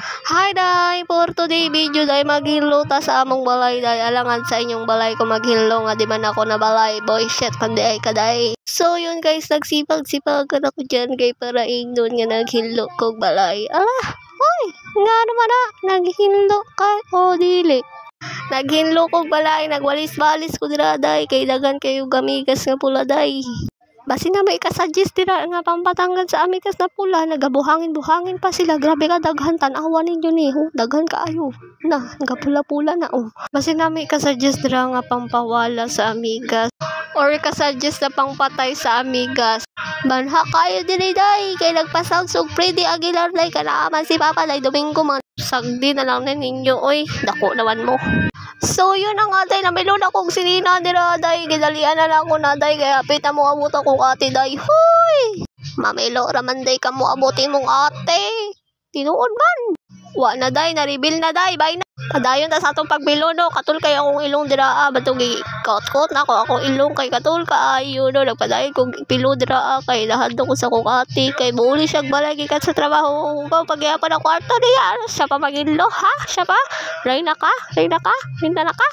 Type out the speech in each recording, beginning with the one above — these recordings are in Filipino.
Hi day, for today video day maghilo ta sa among balay day. Alangan sa inyong balay ko maghilo nga di man ako na balay. Boy shit panday kaday. So yun guys, nagsipag-sipag ka na ko dyan kay para ingdon nga naghilo kog balay. Ala, hoy, nga naman na, naghilo ka o dili. Naghinlo kog balay, nagwalis-walis ko dira day kay dagan kayo gamigas nga pula day. Basi na may ikasuggest dira nga pampatanggal sa amigas na pula, nagabuhangin-buhangin pa sila. Grabe ka daghan tan-awan ninyo ni, daghan kaayo. Na, nagapula-pula na Basi na may ikasuggest dira nga pampawala sa amigas or ikasuggest na pangpatay sa amigas. Banha kayo diri day kay nagpa-sound so Freddy Aguilar lay kana man si Papa lay Domingo man. Sagdi na lang na ninyo oy, dako naman mo. So yun ang atay na melon akong sinina dira day, gidalian na lang ko na day kaya pita mo abot akong ate day. Hoy! Mamelo raman day ka mo abuti mong ate. Tinuod man. Wa na day, na-reveal na day, bye na. Padayon ta sa atong pagbilono, katul kay akong ilong dira batong gi-kot-kot na akong ilong kay katul kaayo no, nagpadayon kog pilo dira kay lahadto ko sa kong ate kay buuli siya balay gikan sa trabaho ko pagyapan ang kwarto niya. Siya pa magilo ha? Siya pa? Rayna ka? Winta na ka?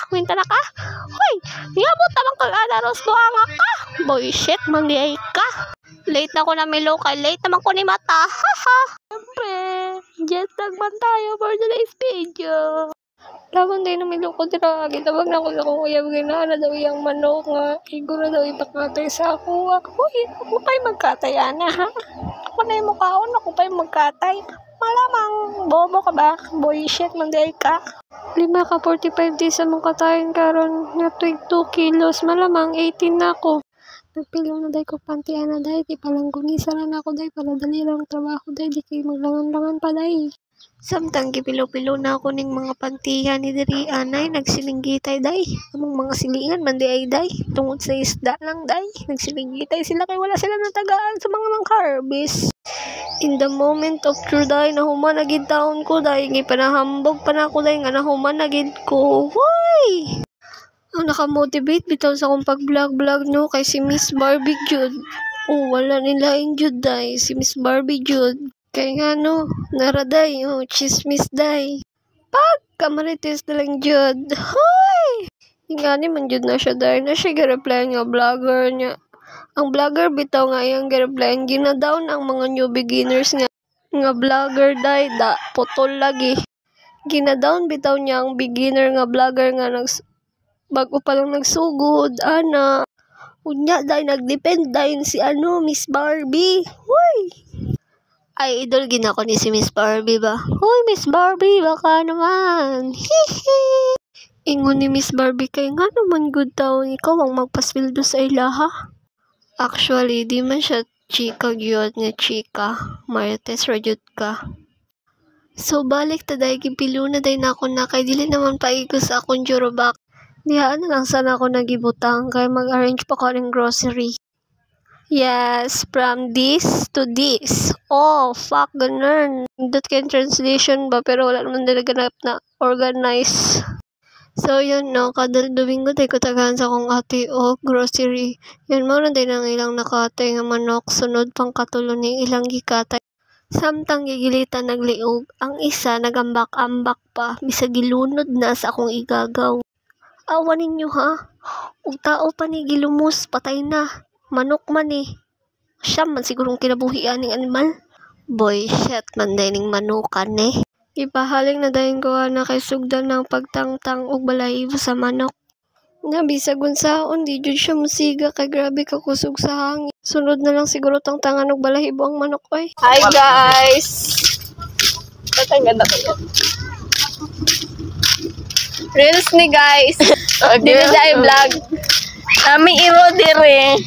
Hoy, niabot tamang kag-anaros ko nga ka. Boy shit, mandiay ka. Late na ko na milo kay late naman ko ni mata. Haha. Siyempre, jet lag man tayo for today's video. Laban tayo na milo ko dira. Gitabag na ko sa kong uyab ginana daw iyang manok nga. Igo na daw ipakatay sa ako. Uy, ako pa'y magkatay ana ha. Ako na yung mukhaon, ako pa'y magkatay. Malamang, bobo ka ba? Boy shit, mandiay ka. 5 ka 45 days sa mong katayin karon nga 2 kilos. Malamang 18 na ako. Nagpilo na day ko pantian na day, di palang gungisa na ako day, para dali lang trabaho day, di kayo maglangan-langan pa day. Samtang gipilo-pilo na ako ning mga pantihan ni diri anay, nagsilinggitay day. Among mga silingan man di ay day, tungod sa isda lang day. Nagsilinggitay sila kay wala sila natagaan sa mga lang harvest. In the moment of truth day, nahuman na gid taon ko day, gipanahambog pa na ako day, nga nahuman na gid ko. Hoy! Ang nakamotivate bitaw sa akong pag-vlog no kay si Miss Barbie Jude. Wala nila injud day si Miss Barbie Jude. Kay nga no, naraday chismis day. Kamarites na lang Jude. Hoy! Nga ni man Jude na siya day, na siya ga-reply nga vlogger niya. Ang vlogger bitaw nga iyang ga-reply, gina-down ang mga new beginners nga vlogger day, da putol lagi. Gina-down bitaw niya ang beginner nga vlogger nga bago pa lang nagsugod, ana. Unya, dahil nag-depend dahil si Miss Barbie. Hoy! Ay, idol gina ko ni si Miss Barbie ba? Hoy, Miss Barbie, baka naman. Hihi! Ingon ni Miss Barbie kay nga naman good taon ikaw ang magpasweldo sa ilaha. Actually, di man siya chika gyud nga chika. Marites radyot ka. So, balik ta dahil gipilo na dahil na ako na kay dili naman paigo sa akong jurobak. Diyan na lang sana ako nagibutang kaya mag-arrange pa ko ng grocery. Yes, from this to this. Oh, fuck, ganun. That can translation ba? Pero wala naman din naganap na organize. So, yun no. Kada Domingo tayo kutagahan sa akong ate o grocery. Yan mo na din ang ilang nakatay nga manok. Sunod pang katulo ni ilang gikatay. Samtang gigilitan nagliog. Ang isa nagambak-ambak pa. Bisag gilunod na sa akong igagaw. Awan ninyo ha. Ug tao pa ni gilumos, patay na. Manok man Siya man sigurong kinabuhian ng animal. Boy shit man day ning manukan Ipahaling na dahin ko na kay sugdan ng pagtangtang ug balahibo sa manok. Nabisag unsaon di jud siya musiga kay grabe ka kusog sa hangin. Sunod na lang siguro tangtangan og balahibo ang manok oy. Hi guys. Tatanggan na kayo. Reels ni guys. Dili dai vlog. Kami iro dire.